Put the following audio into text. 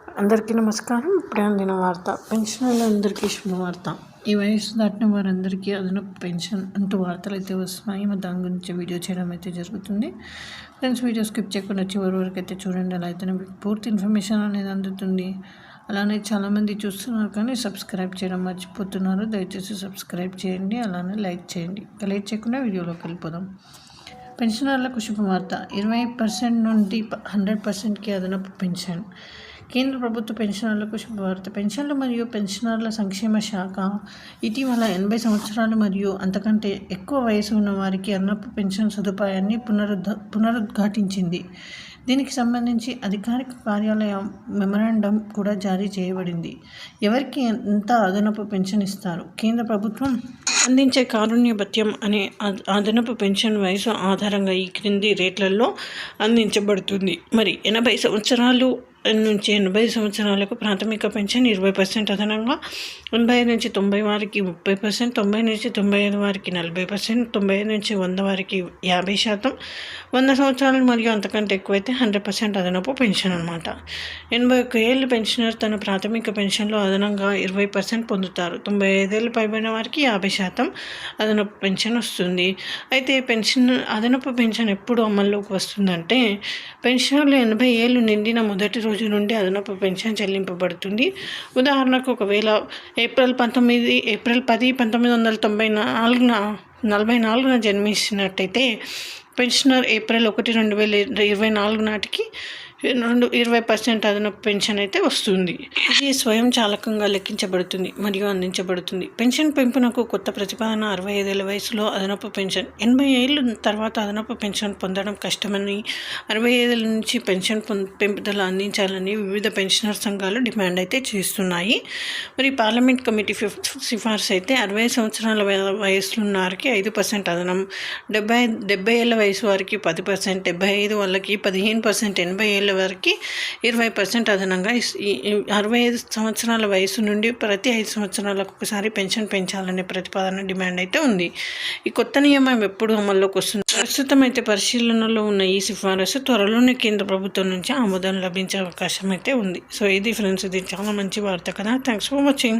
అందరికీ నమస్కారం. ఇప్పుడే అందిన వార్త. పెన్షనర్లందరికీ శుభవార్త. ఈ వయసు దాటిన వారందరికీ అదనపు పెన్షన్ అంటూ వార్తలు అయితే వస్తున్నాయి. మరి దాని గురించి వీడియో చేయడం అయితే జరుగుతుంది. ఫ్రెండ్స్, వీడియో స్కిప్ చేయకుండా చివరి వరకు అయితే చూడండి. అలా అయితేనే మీకు పూర్తి ఇన్ఫర్మేషన్ అనేది అందుతుంది. అలానే చాలామంది చూస్తున్నారు కానీ సబ్స్క్రైబ్ చేయడం మర్చిపోతున్నారు. దయచేసి సబ్స్క్రైబ్ చేయండి, అలానే లైక్ చేయండి. ఇక లేట్ చేయకుండా వీడియోలోకి వెళ్ళిపోదాం. పెన్షనర్లకు శుభవార్త. 20% నుండి 100%కి అదనపు పెన్షన్. కేంద్ర ప్రభుత్వ పెన్షనర్లకు శుభవార్త. పెన్షన్లు మరియు పెన్షనర్ల సంక్షేమ శాఖ ఇటీవల 80 సంవత్సరాలు మరియు అంతకంటే ఎక్కువ వయసు ఉన్న వారికి అదనపు పెన్షన్ సదుపాయాన్ని పునరుద్ఘాటించింది. దీనికి సంబంధించి అధికారిక కార్యాలయం మెమరాండం కూడా జారీ చేయబడింది. ఎవరికి ఎంత అదనపు పెన్షన్ ఇస్తారు? కేంద్ర ప్రభుత్వం అందించే కారుణ్య భత్యం అనే అదనపు పెన్షన్ వయసు ఆధారంగా ఈ క్రింది రేట్లలో అందించబడుతుంది. మరి 80 సంవత్సరాలు నుంచి 80 సంవత్సరాలకు ప్రాథమిక పెన్షన్ 20% అదనంగా, 85 నుంచి 90 వారికి 30%, 90 నుంచి 95 వారికి 40%, 95 నుంచి 100 వారికి 50%, 100 సంవత్సరాలు మరియు అంతకంటే ఎక్కువైతే 100% అదనపు పెన్షన్ అన్నమాట. 81 ఏళ్ళ పెన్షనర్ తన ప్రాథమిక పెన్షన్లో అదనంగా 20% పొందుతారు. 95 ఏళ్ళు పైబడిన వారికి 50% అదనపు పెన్షన్ వస్తుంది. అయితే అదనపు పెన్షన్ ఎప్పుడు అమల్లోకి వస్తుందంటే పెన్షనర్లు 80 ఏళ్ళు నిండిన మొదటి రోజు నుండి అదనపు పెన్షన్ చెల్లింపబడుతుంది. ఉదాహరణకు, ఒకవేళ ఏప్రిల్ 10, 1944 జన్మించినట్టయితే పెన్షనర్ ఏప్రిల్ 1, 2024 నాటికి 20% అదనపు పెన్షన్ అయితే వస్తుంది. ఇది స్వయం చాలకంగా లెక్కించబడుతుంది మరియు అందించబడుతుంది. పెన్షన్ పెంపునకు కొత్త ప్రతిపాదన. 65 ఏళ్ల వయసులో అదనపు పెన్షన్. 80 ఏళ్ళ తర్వాత అదనపు పెన్షన్ పొందడం కష్టమని 65 ఏళ్ల నుంచి పెన్షన్ పెంపుదల అందించాలని వివిధ పెన్షనర్ సంఘాలు డిమాండ్ అయితే చేస్తున్నాయి. మరి పార్లమెంట్ కమిటీ సిఫార్సు అయితే 60 సంవత్సరాల వయసున్న వారికి 5% అదనం, 70 ఏళ్ల వయసు వారికి 10%, 75 వాళ్ళకి 15%, 80 ఏళ్ళ వారికి 20% అదనంగా 65 సంవత్సరాల వయసు నుండి ప్రతి 5 సంవత్సరాలకు ఒకసారి పెన్షన్ పెంచాలనే ప్రతిపాదన డిమాండ్ అయితే ఉంది. ఈ కొత్త నియమం ఎప్పుడు అమల్లోకి వస్తుంది? ప్రస్తుతం అయితే పరిశీలనలో ఉన్న ఈ సిఫారసు త్వరలోనే కేంద్ర ప్రభుత్వం నుంచి ఆమోదం లభించే అవకాశం అయితే ఉంది. సో ఇది ఫ్రెండ్స్, ఇది చాలా మంచి వార్త కదా. Thanks for watching.